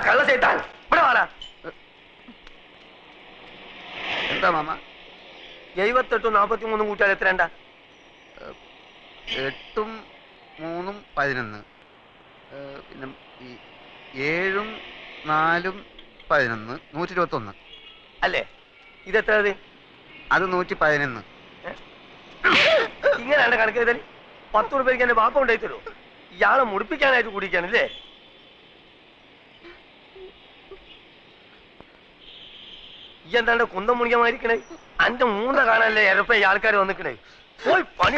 കള്ള ചേട്ടാൻ ഇവിടെ വാടാ. എന്താ മാമ? 78 43 കൂട്ടിയാൽ എത്രണ്ടാ? 8 3 11. പിന്നെ 7 4 11 121 അല്ലേ? ഇതെത്ര? അത് 111. ഇങ്ങനെയാണ് കണക്ക് ചെയ്താൽ 10 രൂപയ്ക്ക് എന്റെ ബാപ്പ ഉണ്ടായി തരുമോ? ഇയാളെ മുടിപ്പിക്കാനായിട്ട് കുടിക്കാനല്ലേ? ഈ എന്താണ്ട് കുന്തം മുണിക്കമായിരിക്കണേ? അന്റെ മൂന്ന കാണാനല്ലേ എരപ്പ ഈ ആൾക്കാർ വന്നിക്കണേ? പോയി പണി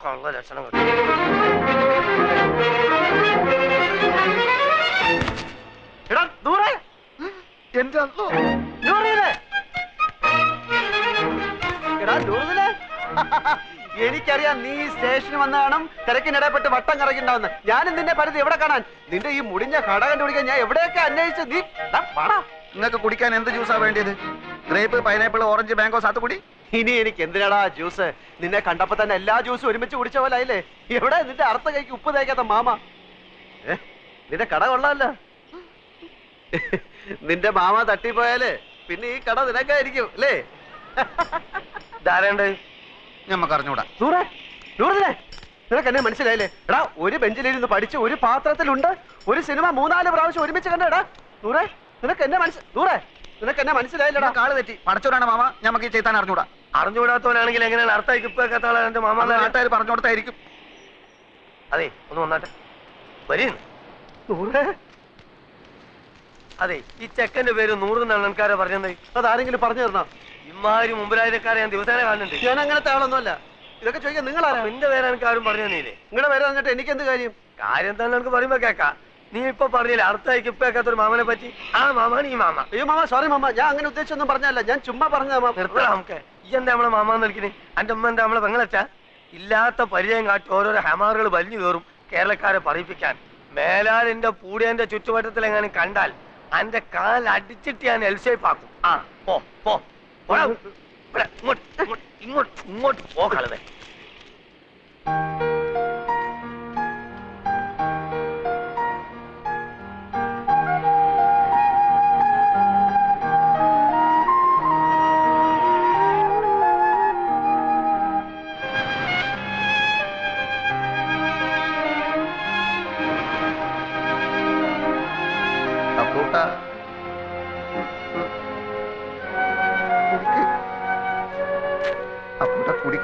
കള്ള ലക്ഷണം. എടാ ദൂരെ എന്റെ എനിക്കറിയാം നീ സ്റ്റേഷന് വന്ന കാണും തിരക്കിനിടപെട്ട് വട്ടം കറങ്ങിണ്ടാവുന്ന. ഞാനും നിന്റെ പരിധി എവിടെ കാണാൻ? നിന്റെ ഈ മുടിഞ്ഞ കട കണ്ടുപിടിക്കാൻ ഞാൻ എവിടെയൊക്കെ അന്വേഷിച്ചു. നീ നിങ്ങൾക്ക് കുടിക്കാൻ എന്ത് ജ്യൂസാ വേണ്ടിയത്? ഗ്രേപ്പ്, പൈനാപ്പിൾ, ഓറഞ്ച്, മാംഗോ, സാത്തുകുടി? ഇനി എനിക്ക് എന്തിനാടാ ജ്യൂസ്? നിന്നെ കണ്ടപ്പോ തന്നെ എല്ലാ ജ്യൂസും ഒരുമിച്ച് കുടിച്ച പോലെ ആയില്ലേ? എവിടെ നിന്റെ അർത്ഥ കൈക്ക് ഉപ്പ് തേക്കാത്ത മാമ? നിന്റെ കട കൊള്ളാമല്ല. നിന്റെ മാമ തട്ടിപ്പോയാല് പിന്നെ ഈ കട നിനക്കായിരിക്കും അല്ലേ? ധാരണ്ട് ഞമ്മക്ക് അറിഞ്ഞൂടാ. ദൂരെ നിനക്ക് എന്നെ മനസ്സിലായില്ലേ? എടാ ഒരു ബെഞ്ചിലിരുന്ന് പഠിച്ച് ഒരു പാത്രത്തിലുണ്ട് ഒരു സിനിമ 3-4 പ്രാവശ്യം ഒരുമിച്ച് കണ്ടടാ. ദൂരെ നിനക്ക് എന്നെ മനസ്സിലായില്ലടാ. കാള് തെറ്റി. പടച്ചോടാണ് മാമ. ഞമ്മക്ക് ഈ ചെയ്താൻ അറിഞ്ഞൂടാ. അറിഞ്ഞുകൂടാത്തവനാണെങ്കിൽ എങ്ങനെയാണ് അർത്ഥം ഇപ്പൊക്കെ എന്റെ മാമ? നാട്ടുകാർ പറഞ്ഞു കൊടുത്തായിരിക്കും. അതെ ഒന്ന് വന്നാട്ടെ വരീ. അതെ ഈ ചെക്കന്റെ പേര് 100 എന്നാണ് ആൾക്കാരെ പറഞ്ഞത്. അതാരെങ്കിലും പറഞ്ഞു തരണോ? ഇമാതിരി മുമ്പിലായക്കാരെ ഞാൻ ദിവസേന കാണുന്നുണ്ട്. ഞാൻ അങ്ങനത്തെ ആളൊന്നുമല്ല. ഇതൊക്കെ ചോദിക്കാൻ നിങ്ങളാരാ? നിന്റെ പേര് എനിക്ക് ആരും പറഞ്ഞു തന്നീല്ലേ? നിങ്ങളുടെ പേര് തന്നിട്ട് എനിക്ക് എന്ത് കാര്യം? കാര്യം തന്നെ എനിക്ക് പറയുമ്പോ കേക്കാം. നീ ഇപ്പൊ പറഞ്ഞില്ല അർത്ഥമായിക്ക് ഇപ്പൊ കേൾക്കാത്തൊരു മാമനെ പറ്റി. ആ മാമാണ് ഈ മാമ. അയ്യോ മാമ സോറി മാമ, ഞാൻ അങ്ങനെ ഉദ്ദേശിച്ചൊന്നും പറഞ്ഞല്ല. ഞാൻ ചുമ്മാ പറഞ്ഞ. നിർത്തല നമുക്ക്. ഈ എന്താ നമ്മളെ മാമാന്ന് വിളിക്കണേ? എന്റെ അമ്മ എന്താ നമ്മളെ പെങ്ങളച്ചാ? ഇല്ലാത്ത പരിചയം കാട്ടി ഓരോരോ ഹമാറുകൾ വലിഞ്ഞു കയറും കേരളക്കാരെ പറയിപ്പിക്കാൻ. മേലാൽ എന്റെ പൂടിയന്റെ ചുറ്റുവട്ടത്തിൽ എങ്ങാനും കണ്ടാൽ എന്റെ കാൽ അടിച്ചിട്ട് ഞാൻ എൽഷേപ്പാക്കും. ആ പോ പോ ഇങ്ങോട്ട് പോ കളവേ.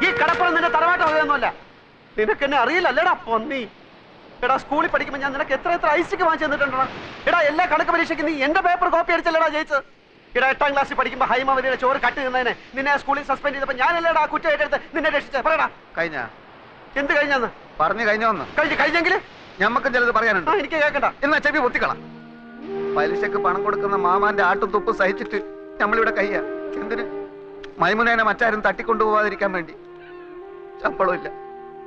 ഈ കടപ്പുറം നിന്റെ തറവാട്ട് വകയൊന്നുമല്ല. നിനക്ക് എന്നെ അറിയില്ലല്ലേടാ പൊന്നി. എടാ സ്കൂളിൽ പഠിക്കുമ്പോൾ ഞാൻ നിനക്ക് എത്ര ഐസിക്ക് വാങ്ങിച്ചു തന്നിട്ടുണ്ടോ? എടാ എല്ലാ കണക്ക് പരീക്ഷയ്ക്ക് നീ എന്റെ പേപ്പർ കോപ്പി അടിച്ചല്ലേടാ ജയിച്ചത്. എടാ 8ാം ക്ലാസ്സിൽ പഠിക്കുമ്പോൾ ഹൈമാവതിയുടെ ചോറ് കട്ട് ചെയ്യുന്നതിനെ നിന്നെ സ്കൂളിൽ സസ്പെൻഡ് ചെയ്തപ്പോൾ ഞാനല്ലേടാ കുറ്റം ഏറ്റെടുത്ത് നിന്നെ രക്ഷിച്ചത്. പറയടാ കഴിഞ്ഞ എന്ത് കഴിഞ്ഞാന്ന്? പറഞ്ഞു കഴിഞ്ഞോന്ന്. കഴിഞ്ഞെങ്കിൽ ഞമ്മക്കും ചിലത് പറയാനുണ്ട്. എനിക്ക് കേൾക്കണ്ട. എന്നാ ചെവി പൊത്തിക്കളാം. പലിശക്ക് പണം കൊടുക്കുന്ന മാമാന്റെ ആട്ടും തുപ്പും സഹിച്ചിട്ട് നമ്മളിവിടെ കയ്യ. എന്തിന്? മൈമുനേനെ മറ്റാരും തട്ടിക്കൊണ്ടുപോകാതിരിക്കാൻ വേണ്ടി. ശമ്പളമില്ല,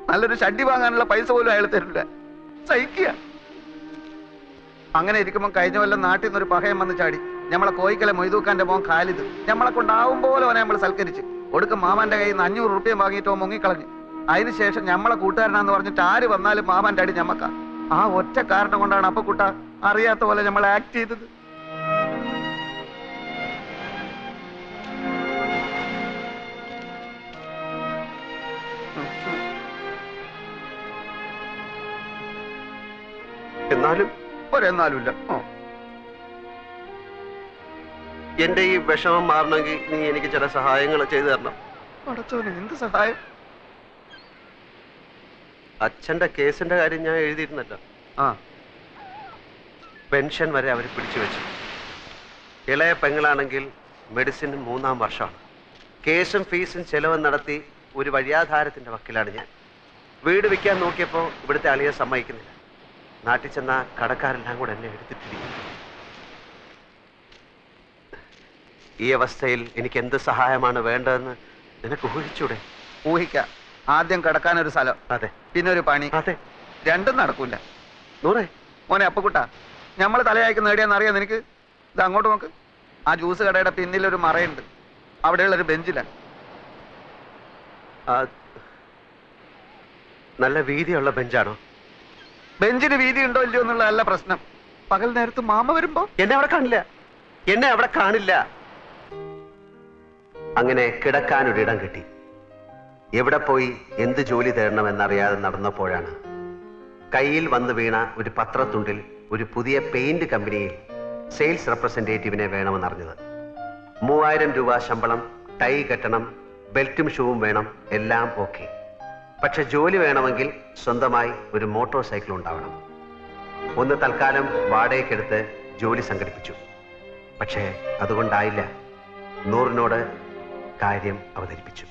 നല്ലൊരു ഷഡ്ഡി വാങ്ങാനുള്ള പൈസ പോലും അയാൾ തരില്ല. സഹിക്കുക. അങ്ങനെ ഇരിക്കുമ്പോൾ കഴിഞ്ഞ കൊല്ലം നാട്ടിൽ നിന്നൊരു പഹയം വന്ന് ചാടി. നമ്മളെ കോയിക്കലെ മൊയ്തൂക്കാന്റെ മോൻ ഖാലിദ് നമ്മളെ കൊണ്ടാവും പോലെ അവനെ നമ്മൾ സൽക്കരിച്ച് ഒടുക്കം മാമാന്റെ കയ്യിൽ നിന്ന് 500 റുപ്യ വാങ്ങിയിട്ടോ മുങ്ങിക്കളഞ്ഞു. അതിനുശേഷം നമ്മളെ കൂട്ടുകാരനാന്ന് പറഞ്ഞിട്ട് ആര് വന്നാലും മാമാന്റെ അടി ഞമ്മക്ക. ആ ഒറ്റ കാരണം കൊണ്ടാണ് അപ്പൊ കുട്ട അറിയാത്ത പോലെ നമ്മൾ ആക്ട് ചെയ്തത്. എന്നാലും ഒരെന്നാലുമില്ല. എന്റെ ഈ വിഷമം മാറണമെങ്കിൽ നീ എനിക്ക് ചില സഹായങ്ങൾ ചെയ്തു തരണം. പടച്ചോനെ, എന്ത് സഹായം? അച്ഛന്റെ കേസിന്റെ കാര്യം ഞാൻ എഴുതിയിരുന്നല്ലോ. പെൻഷൻ വരെ അവർ പിടിച്ചു വെച്ചു. ഇളയ പെങ്ങളാണെങ്കിൽ മെഡിസിൻ 3-ാം വർഷമാണ്. കേസും ഫീസും ചെലവും നടത്തി ഒരു വഴിയാധാരത്തിന്റെ വക്കിലാണ് ഞാൻ. വീട് വിൽക്കാൻ നോക്കിയപ്പോൾ ഇവിടുത്തെ അളിയെ സമ്മതിക്കുന്നില്ല. നാട്ടിൽ ചെന്ന കടക്കാരെല്ലാം കൂടെ എന്നെ എടുത്തിട്ടിരിക്കുന്നു. ഈ അവസ്ഥയിൽ എനിക്ക് എന്ത് സഹായമാണ് വേണ്ടതെന്ന് നിനക്ക് ഊഹിച്ചൂടെ? ഊഹിക്കാം. ആദ്യം കിടക്കാനൊരു സ്ഥലം, അതെ, പിന്നെ ഒരു പണി. അതെ, രണ്ടും നടക്കൂല. നൂറേ മോനെ അപ്പക്കുട്ട, നമ്മൾ തലയായിക്ക് നേടിയാന്ന് അറിയാം നിനക്ക്? ഇത് അങ്ങോട്ട് നോക്ക്. ആ ജ്യൂസ് കടയുടെ പിന്നിലൊരു മറയുണ്ട്. അവിടെയുള്ളൊരു ബെഞ്ചിലാണ്. നല്ല വീതിയുള്ള ബെഞ്ചാണോ? ബെഞ്ചിന് വീതി ഉണ്ടോ ഇല്ലയോ എന്നുള്ളതല്ല പ്രശ്നം. പകൽ നേരത്ത് മാമ വരുമ്പോ എന്നെ അവിടെ കാണില്ല. അങ്ങനെ കിടക്കാനൊരിടം കിട്ടി. എവിടെ പോയി എന്ത് ജോലി തേടണമെന്നറിയാതെ നടന്നപ്പോഴാണ് കയ്യിൽ വന്നു വീണ ഒരു പത്രത്തുണ്ടിൽ ഒരു പുതിയ പെയിന്റ് കമ്പനിയിൽ സെയിൽസ് റെപ്രസെന്റേറ്റീവിനെ വേണമെന്നറിഞ്ഞത്. 3000 രൂപ ശമ്പളം, ടൈ കെട്ടണം, ബെൽറ്റും ഷൂവും വേണം, എല്ലാം ഓക്കെ. പക്ഷെ ജോലി വേണമെങ്കിൽ സ്വന്തമായി ഒരു മോട്ടോർ സൈക്കിൾ ഉണ്ടാവണം. ഒന്ന് തൽക്കാലം വാടകയ്ക്കെടുത്ത് ജോലി സംഘടിപ്പിച്ചു. പക്ഷേ അതുകൊണ്ടായില്ല. നൂറിനോട് കാര്യം അവതരിപ്പിച്ചു.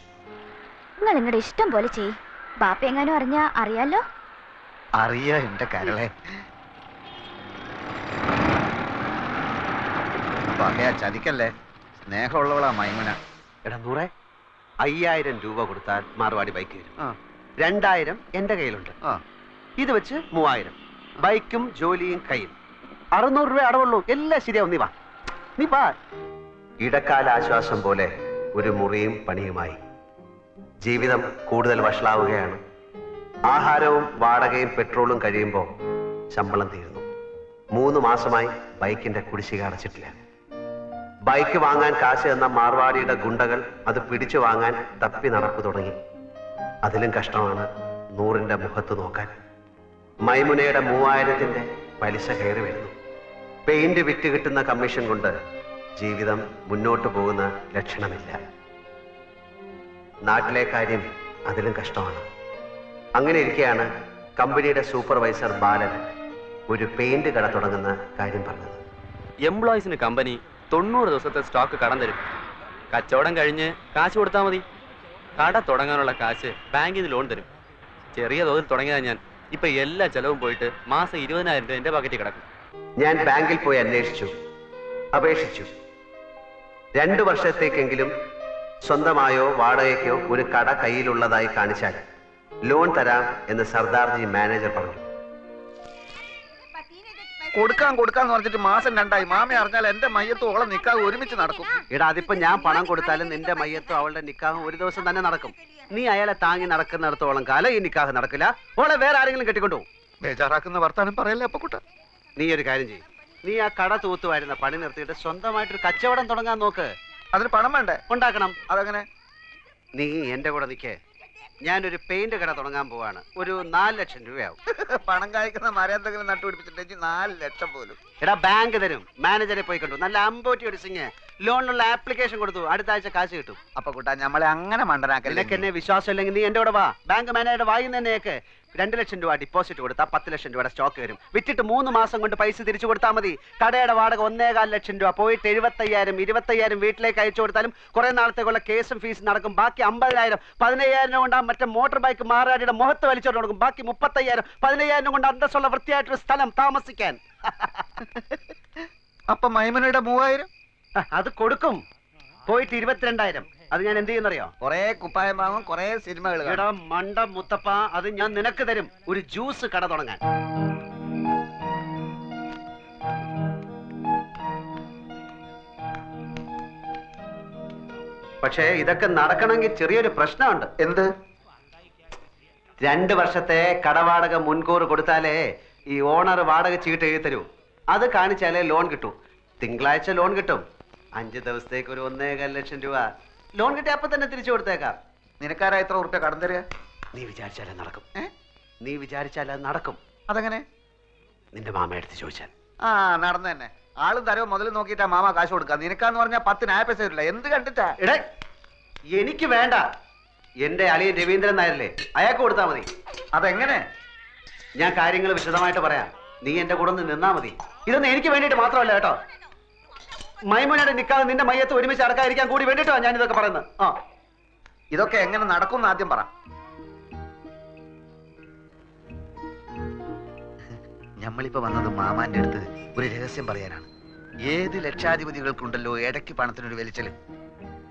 നിങ്ങൾ നിങ്ങളുടെ ഇഷ്ടം പോലെ ചെയ്. ബാപ്പ എങ്ങാനും അറിഞ്ഞാ അറിയാലോ. അറിയാ എന്റെ കരളെ. പകയാ ചതിക്കല്ലേ. സ്നേഹമുള്ളവളാ മൈമുന. എടാ നൂറെ, 5000 രൂപ കൊടുത്താൽ മാർവാടി ബൈക്ക് വരും. 2000 എന്റെ കയ്യിലുണ്ട്. ഇത് വെച്ച് 3000. ബൈക്കും ജോലിയും കയ്യിൽ. 600 രൂപ അടവുള്ളൂ. എല്ലാം ശരിയാവും. നീ വാ. ഇടക്കാല ആശ്വാസം പോലെ ഒരു മുറിയും പണിയുമായി. ജീവിതം കൂടുതൽ വഷളാവുകയാണ്. ആഹാരവും വാടകയും പെട്രോളും കഴിയുമ്പോൾ ശമ്പളം തീരുന്നു. 3 മാസമായി ബൈക്കിന്റെ കുടിശ്ശിക അടച്ചിട്ടില്ല. ബൈക്ക് വാങ്ങാൻ കാശ് എന്ന മാർവാടിയുടെ ഗുണ്ടകൾ അത് പിടിച്ചു വാങ്ങാൻ തപ്പി നടപ്പ് തുടങ്ങി. അതിലും കഷ്ടമാണ് നൂറിന്റെ മുഖത്ത് നോക്കാൻ. മൈമുനയുടെ 3000ന്റെ പലിശ കയറി വരുന്നു. പെയിന്റ് വിറ്റ് കിട്ടുന്ന കമ്മീഷൻ കൊണ്ട് ജീവിതം മുന്നോട്ട് പോകുന്ന ലക്ഷണമില്ല. നാട്ടിലെ കാര്യം അതിലും കഷ്ടമാണ്. അങ്ങനെ ഇരിക്കെയാണ് കമ്പനിയുടെ സൂപ്പർവൈസർ ബാലൻ ഒരു പെയിന്റ് കട തുടങ്ങുന്ന കാര്യം പറഞ്ഞത്. എംപ്ലോയീസിന് കമ്പനി 90 ദിവസത്തെ സ്റ്റോക്ക് കടം തരും. കച്ചവടം കഴിഞ്ഞ് കാശ് കൊടുത്താൽ മതി. കട തുടങ്ങാനുള്ള കാശ് ബാങ്കിൽ നിന്ന് ലോൺ തരും. ചെറിയ തോതിൽ തുടങ്ങിയതാ ഞാൻ. ഇപ്പൊ എല്ലാ ചെലവും പോയിട്ട് മാസം 20,000 രൂപ എന്റെ പാക്കറ്റിൽ കിടക്കും. ഞാൻ ബാങ്കിൽ പോയി അപേക്ഷിച്ചു. 2 വർഷത്തേക്കെങ്കിലും സ്വന്തമായോ വാടകയ്ക്കോ ഒരു കട കയ്യിലുള്ളതായി കാണിച്ചാൽ ലോൺ തരാം എന്ന് സർദാർജി മാനേജർ പറഞ്ഞു. കൊടുക്കാന്ന് പറഞ്ഞിട്ട് മാസം 2ആയി. മാമ അറിഞ്ഞാൽ എന്റെ മയ്യത്തും ഓളെ നിക്കാഹ് ഒരുമിച്ച് നടക്കും. എടാ, അതിപ്പോ ഞാൻ പണം കൊടുത്താലും നിന്റെ മയ്യത്തും അവളുടെ നിക്കാഹും ഒരു ദിവസം തന്നെ നടക്കും. നീ അയാളെ താങ്ങി നടക്കുന്നിടത്തോളം കാലം ഈ നിക്കാഹ് നടക്കില്ല. ഓളെ വേറെ ആരെങ്കിലും കെട്ടിക്കൊണ്ടു. ബേജാറാക്കുന്ന വർത്താനം പറയല്ലേ അപ്പൊ കുട്ട. നീ ഒരു കാര്യം ചെയ്യും. നീ ആ കട തൂത്തുവായിരുന്ന പണി നിർത്തിയിട്ട് സ്വന്തമായിട്ടൊരു കച്ചവടം തുടങ്ങാൻ നോക്ക്. അതിന് പണം വേണ്ടേ? ഉണ്ടാക്കണം. അതങ്ങനെ? നീ എന്റെ കൂടെ നിൽക്കേ. ഞാനൊരു പെയിന്റ് കട തുടങ്ങാൻ പോവാണ്. ഒരു 4 ലക്ഷം രൂപയാവും. പണം കായ്ക്കുന്ന മരം എന്തെങ്കിലും നട്ടുപിടിപ്പിച്ചിട്ടുണ്ടെങ്കിൽ 4 ലക്ഷം പോലും. എടാ, ബാങ്ക് തരും. മാനേജറെ പോയി കണ്ടു. നല്ല അമ്പോറ്റി ഒടിസിങ് ലോണിനുള്ള ആപ്ലിക്കേഷൻ കൊടുത്തു. അടുത്ത ആഴ്ച കാശ് കിട്ടും. അപ്പൊ കുട്ടാ നമ്മളെ അങ്ങനെ മണ്ടനാക്കല്ലേ. എന്നെ വിശ്വാസം ഇല്ലെങ്കിൽ നീ എന്റെ കൂടെ വാ. ബാങ്ക് മാനേജറുടെ വായി തന്നെയൊക്കെ 2 ലക്ഷം രൂപ ഡിപ്പോസിറ്റ് കൊടുത്താൽ 10 ലക്ഷം രൂപയുടെ സ്റ്റോക്ക് വരും. വിറ്റിട്ട് 3 മാസം കൊണ്ട് പൈസ തിരിച്ചു കൊടുത്താൽ മതി. കടയുടെ വാടക 1.25 ലക്ഷം രൂപ. പോയിട്ട് 75,000 25,000 വീട്ടിലേക്ക് അയച്ചു കൊടുത്താലും കുറെ നാളത്തേക്കുള്ള കേസും ഫീസും നടക്കും. ബാക്കി 50,000 15,000 കൊണ്ട് മറ്റേ മോട്ടോർ ബൈക്ക് മാറാടിയുടെ മുഖത്ത് വലിച്ചോണ്ട് കൊടുക്കും. ബാക്കി 30,000 15,000 കൊണ്ട് അന്തസ്സുള്ള വൃത്തിയായിട്ടൊരു സ്ഥലം താമസിക്കാൻ. അപ്പൊ മൈമനയുടെ 3000 അത് കൊടുക്കും. പോയിട്ട് 22,000. അത് ഞാൻ എന്ത് ചെയ്യുന്നറിയോ? കൊറേ കുപ്പായം വാങ്ങും, കൊറേ സിനിമകൾ. എടാ മണ്ട മുത്തപ്പ, അത് ഞാൻ നിനക്ക് തരും. ഒരു ജ്യൂസ് കട തുടങ്ങാൻ. പക്ഷേ ഇതൊക്കെ നടക്കണമെങ്കിൽ ചെറിയൊരു പ്രശ്നമുണ്ട്. എന്ത്? 2 വർഷത്തെ കടവാടക മുൻകൂർ കൊടുത്താലേ ഈ ഓണർ വാടക ചീട്ട് എഴുതി തരൂ. അത് കാണിച്ചാലേ ലോൺ കിട്ടൂ. തിങ്കളാഴ്ച ലോൺ കിട്ടും. 5 ദിവസത്തേക്ക് ഒരു 1.25 ലക്ഷം രൂപ ലോൺ കിട്ടി. അപ്പൊ തന്നെ തിരിച്ചു കൊടുത്തേക്കാം. നിനക്കാരാ എത്ര ഉറുപ്പ്യ കടം തരിക? നീ വിചാരിച്ചാലേ നടക്കും. നീ വിചാരിച്ചാൽ അത് നടക്കും. അതെങ്ങനെ? നിന്റെ മാമ എടുത്ത് ചോദിച്ചാൽ. നടന്നു തന്നെ. ആളും തരവ് മുതൽ നോക്കിയിട്ടാ മാമ കാശ് കൊടുക്കുക. നിനക്കാന്ന് പറഞ്ഞാൽ 10 നായ പൈസ വരില്ല. എന്ത് കണ്ടിട്ടാ? എടേ, എനിക്ക് വേണ്ട. എന്റെ അളിയൻ രവീന്ദ്രൻ നായരല്ലേ, അയാൾക്ക് കൊടുത്താൽ മതി. അതെങ്ങനെ? ഞാൻ കാര്യങ്ങൾ വിശദമായിട്ട് പറയാം. നീ എന്റെ കൂടെ ഒന്ന് നിന്നാ മതി. ഇതൊന്നും എനിക്ക് വേണ്ടിയിട്ട് മാത്രമല്ല കേട്ടോ. മൈമുനയുടെ നിക്കാതെ നിന്റെ മയ്യത്ത് ഒരുമിച്ച് അടക്കാതിരിക്കാൻ കൂടി വേണ്ടിട്ടോ ഞാൻ ഇതൊക്കെ പറയുന്നത്. ഇതൊക്കെ എങ്ങനെ നടക്കും ആദ്യം പറ. ഞമ്മളിപ്പോ വന്നത് മാമാന്റെ അടുത്ത് ഒരു രഹസ്യം പറയാനാണ്. ഏത് ലക്ഷാധിപതികൾക്കുണ്ടല്ലോ ഇടയ്ക്ക് പണത്തിനൊരു വലിച്ചല്.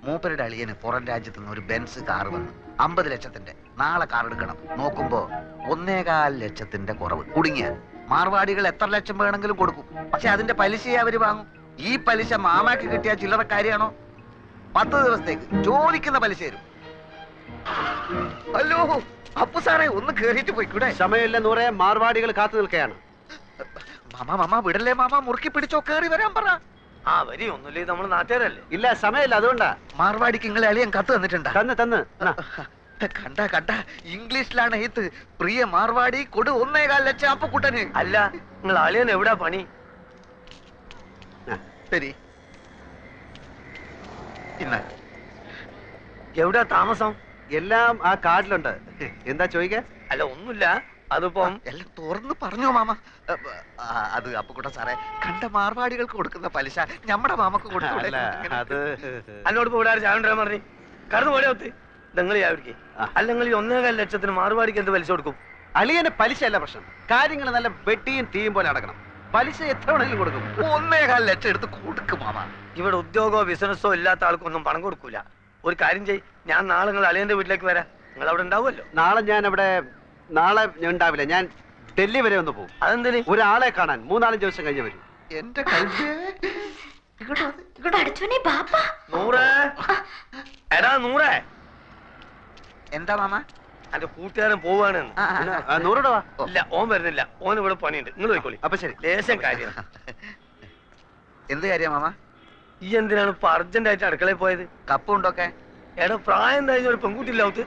മൂപ്പരുടെ അളിയന് പുറം രാജ്യത്ത് നിന്ന് ഒരു ബെൻസ് കാർ വന്നു. 50 ലക്ഷത്തിന്റെ. നാളെ കാർ എടുക്കണം. നോക്കുമ്പോ 1.25 ലക്ഷത്തിന്റെ കുറവ്. കുടുങ്ങിയ മാർവാടികൾ എത്ര ലക്ഷം വേണമെങ്കിലും കൊടുക്കും. പക്ഷെ അതിന്റെ പലിശയെ അവര് വാങ്ങും. ഈ പലിശ മാമാക്ക് കിട്ടിയ ചില്ലറ കാര്യമാണോ? 10 ദിവസത്തേക്ക് ചോദിക്കുന്ന പലിശ തരും. അല്ലോ അപ്പു സാറേ ഒന്ന് കേറിയിട്ട് പോയിക്കൂടെ? സമയമില്ല നൂറെ, മാർവാടികൾ കാത്തു നിൽക്കുകയാണ്. മാമ വിടല്ലേ മാമ, മുറുക്കി പിടിച്ചോ, കേറി വരാൻ പറ. ആ വരി ഒന്നുമില്ലേ, നമ്മള് നാട്ടുകാരല്ലേ. ഇല്ല സമയമില്ല, അതുകൊണ്ടാ. മാർവാടിക്ക് നിങ്ങളെ അളിയൻ കത്ത് തന്നിട്ടുണ്ടാ? തന്ന് കണ്ട ഇംഗ്ലീഷിലാണ് എഴുത്ത്. പ്രിയ മാർവാടി കൊടു 1.25 ലക്ഷം അപ്പുക്കുട്ടന്. അല്ല നിങ്ങൾ അളിയൻ എവിടാ പണി? ശരി, ഇന്ന എവിടാ താമസം? എല്ലാം ആ കാർഡിലുണ്ട്. എന്താ ചോദിക്കാ? അല്ല ഒന്നുമില്ല, അതിപ്പം എല്ലാം തുറന്ന് പറഞ്ഞോ മാമ. അത് അപ്പുക്കുട്ട സാറേ, കണ്ട മാർവാടികൾക്ക് കൊടുക്കുന്ന പലിശ നമ്മുടെ മാമക്ക് കൊടുത്തു. അത് എന്നോട് ഇപ്പൊ ഇവിടെ ചാവണ്ടാ പറഞ്ഞു കടന്നു പോലെ ഒത്ത് നിങ്ങൾ ചാവിടിക്ക്. അല്ലെങ്കിൽ 1.25 ലക്ഷത്തിന് മാർവാടിക്ക് എന്ത് പലിശ കൊടുക്കും? അളിയന് പലിശ അല്ല പ്രശ്നം, കാര്യങ്ങൾ നല്ല വെട്ടിയും തീയും പോലെ നടക്കണം. പലിശ എത്ര വേണമെങ്കിലും കൊടുക്കും. 1.25 ലക്ഷം എടുത്ത് കൊടുക്കും മാമ. ഇവിടെ ഉദ്യോഗമോ ബിസിനസ്സോ ഇല്ലാത്ത ആൾക്കൊന്നും പണം കൊടുക്കൂല. ഒരു കാര്യം ചെയ്, ഞാൻ നാളെ നിങ്ങൾ അളിയന്റെ വീട്ടിലേക്ക് വരാം. നിങ്ങൾ അവിടെ ഉണ്ടാവുമല്ലോ. നാളെ ഞാൻ ഉണ്ടാവില്ല, ഞാൻ ഡൽഹി വരെ ഒന്ന് പോകും. അതെന്തിന്? ഒരാളെ കാണാൻ 3-4 ദിവസം കഴിഞ്ഞ് വരും. എന്റെ കൽവേ നൂറേ, എടാ നൂറേ, എന്താ മാമ? എന്റെ കൂട്ടുകാരൻ പോവാണ്. 100 രൂപ. ഇല്ല ഓൻ വരുന്നില്ല, ഓൻ ഇവിടെ പണിയുണ്ട്. നിങ്ങൾ പോയിക്കോളി. അപ്പൊ ശരി. ലേശം കാര്യം. എന്ത് കാര്യം മാമ? ഈ എന്തിനാണ് ഇപ്പൊ അർജന്റ് ആയിട്ട് അടുക്കളയിൽ പോയത്? കപ്പുണ്ടൊക്കെ? എടാ പ്രായം കഴിഞ്ഞ ഒരു പെൺകുട്ടിയില്ലാവത്ത്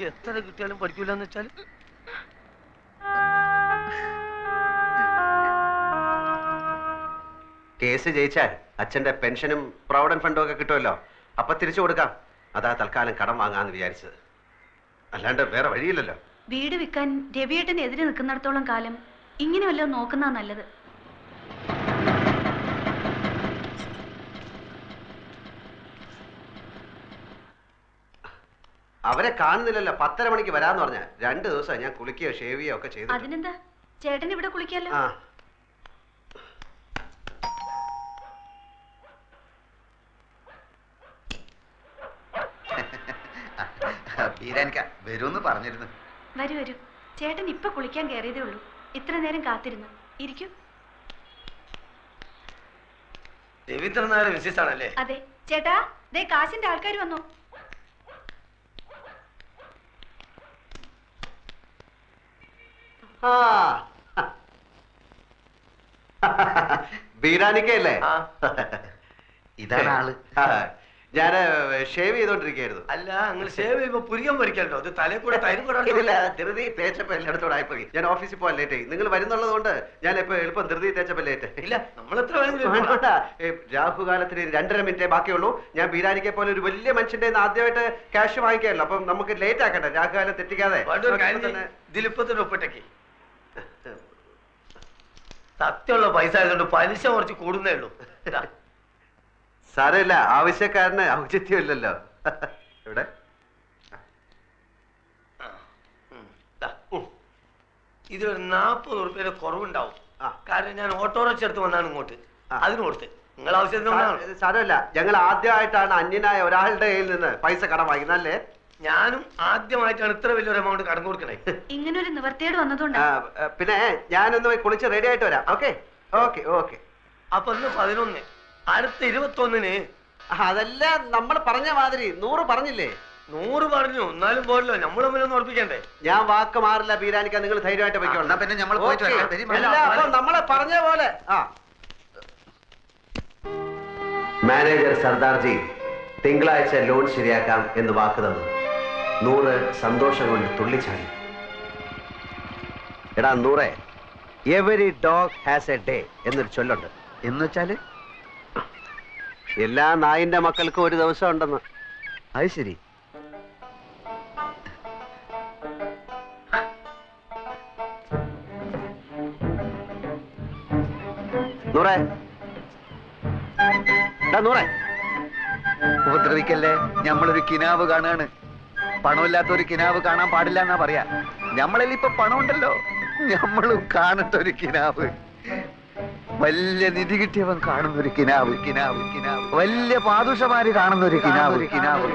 എത്ര കിട്ടിയാലും പഠിക്കൂലെന്ന് വെച്ചാൽ കേസ് ജയിച്ചാൽ അച്ഛന്റെ പെൻഷനും പ്രൊവിഡന്റ് ഫണ്ടും ഒക്കെ കിട്ടുമല്ലോ, അപ്പൊ തിരിച്ചു കൊടുക്കാം. അതാ തൽക്കാലം കടം വാങ്ങാന്ന് വിചാരിച്ചത്, അല്ലാണ്ട് വേറെ വഴിയില്ലല്ലോ. വീട് വിൽക്കാൻ രവിയേട്ടന് എതിരെ നിൽക്കുന്നിടത്തോളം കാലം ഇങ്ങനെ വല്ലതും നോക്കുന്നതാ നല്ലത്. അവരെ കാണുന്നില്ലല്ലോ, 10:30 മണിക്ക് വരാന്ന് പറഞ്ഞ 2 ദിവസം ഞാൻ കുളിക്കുകയോ ഷേവ് ചെയ്യുകയോ ഒക്കെ ചെയ്തു. അതിനെന്താ, ചേട്ടൻ ഇവിടെ കുളിക്കാലോ. വരൂന്ന് പറഞ്ഞിരുന്നു. വരൂ, ചേട്ടൻ ഇപ്പൊ കുളിക്കാൻ കയറിയതേ ഉള്ളൂ. ഇത്ര നേരം കാത്തിരുന്നു. ഇരിക്കൂ. രവീന്ദ്രനാഥ് മിസ്സിസ് ആണല്ലേ? അതെ ചേട്ടാ, ദേ കാശിന്റെ ആൾക്കാർ വന്നു. ബീരാനിക്കല്ലേ? ഇതാണ് ആള്. ഞാൻ ഷേവ് ചെയ്തോണ്ടിരിക്കുകയായിരുന്നു. അല്ല നിങ്ങൾ ഷേവ് ചെയ്യുമ്പോ പുരികം പറിക്കല്ലോ, അത് തലയിൽ കൂടെ തൈരും ധൃതി തേച്ചപ്പോ എല്ലായിടത്തോടെ ആയിപ്പോയി. ഞാൻ ഓഫീസിൽ പോകാൻ ലേറ്റ് ആയി. നിങ്ങൾ വരുന്നുള്ളത് കൊണ്ട് ഞാൻ ഇപ്പൊ എളുപ്പം ധൃതി തേച്ചപ്പോ ലേറ്റ്. ഇല്ല നമ്മൾ എത്ര രാഹുകാലത്തിന് 2.5 മിനിറ്റേ ബാക്കിയുള്ളൂ. ഞാൻ ബീരാനിക്കെ പോലെ ഒരു വലിയ മനുഷ്യന്റെ ആദ്യമായിട്ട് ക്യാഷ് വാങ്ങിക്കാമല്ലോ, അപ്പം നമുക്ക് ലേറ്റ് ആക്കട്ടെ, രാഹുകാലം തെറ്റിക്കാതെ. ഇതിലിപ്പത്തിന് ഒപ്പിട്ടേക്ക് സത്യമുള്ള പൈസ ആയതുകൊണ്ട് പലിശ കുറച്ച് കൂടുന്നേ ഉള്ളൂ. സാരമില്ല, ആവശ്യക്കാരന് ഔചിത്യമില്ലല്ലോ. ഇവിടെ ഇതൊരു 40 ഉറുപ്പിയുടെ കുറവുണ്ടാവും. കാരണം ഞാൻ ഓട്ടോറിക്ഷ എടുത്ത് വന്നാണ് ഇങ്ങോട്ട്, അതിന് കൊടുത്ത്. നിങ്ങൾ ആവശ്യത്തിന് സാരമില്ല, ഞങ്ങൾ ആദ്യമായിട്ടാണ് അന്യനായ ഒരാളുടെ കയ്യിൽ നിന്ന് പൈസ കടം വാങ്ങിക്കുന്നല്ലേ. ഞാനും ആദ്യമായിട്ടാണ് ഇത്ര വലിയൊരു എമൗണ്ട് കടം കൊടുക്കണേ. ഇങ്ങനെ ഒരു നിവർത്തിയോട് വന്നതുകൊണ്ട്. പിന്നെ ഞാനൊന്ന് പോയി കുളിച്ച് റെഡി ആയിട്ട് വരാം. Okay okay okay. അപ്പൊ ഇന്ന് 11, അടുത്ത 21-ന്. അതെല്ലാം നമ്മൾ പറഞ്ഞ മാതിരി 100 പറഞ്ഞില്ലേ? 100 പറഞ്ഞു, എന്നാലും പോരല്ലോ, നമ്മൾ തമ്മിലൊന്നും ഉറപ്പിക്കണ്ടേ. ഞാൻ വാക്ക് മാറില്ല ബീരാനിക്ക, നിങ്ങൾ ധൈര്യമായിട്ട് വെക്കണം. പിന്നെ നമ്മൾ പോയിട്ട് നമ്മളെ പറഞ്ഞ പോലെ. മാനേജർ സർദാർജി തിങ്കളാഴ്ച ലോൺ ശരിയാക്കാം എന്ന് വാക്ക് തന്നു. 100 സന്തോഷം കൊണ്ട് തുള്ളിച്ചാടി. എടാ 100, every dog has A day എന്നൊരു ചൊല്ലുണ്ട്. എന്ന് വെച്ചാല് എല്ലാ നായിന്റെ മക്കൾക്കും ഒരു ദിവസം ഉണ്ടെന്ന്. അത് ശരി. ഉപദ്രവിക്കല്ലേ, ഞമ്മളൊരു കിനാവ് കാണാണ്. പണമില്ലാത്ത ഒരു കിനാവ് കാണാൻ പാടില്ല എന്നാ പറയാ. ഞമ്മളിൽ ഇപ്പൊ പണമുണ്ടല്ലോ, ഞമ്മളും കാണട്ടെ ഒരു കിനാവ്. വലിയ നിധി കിട്ടിയവൻ കാണുന്നൊരു കിനാവ്, വലിയ പാദുഷമാര് കാണുന്നൊരു കിനാവ്.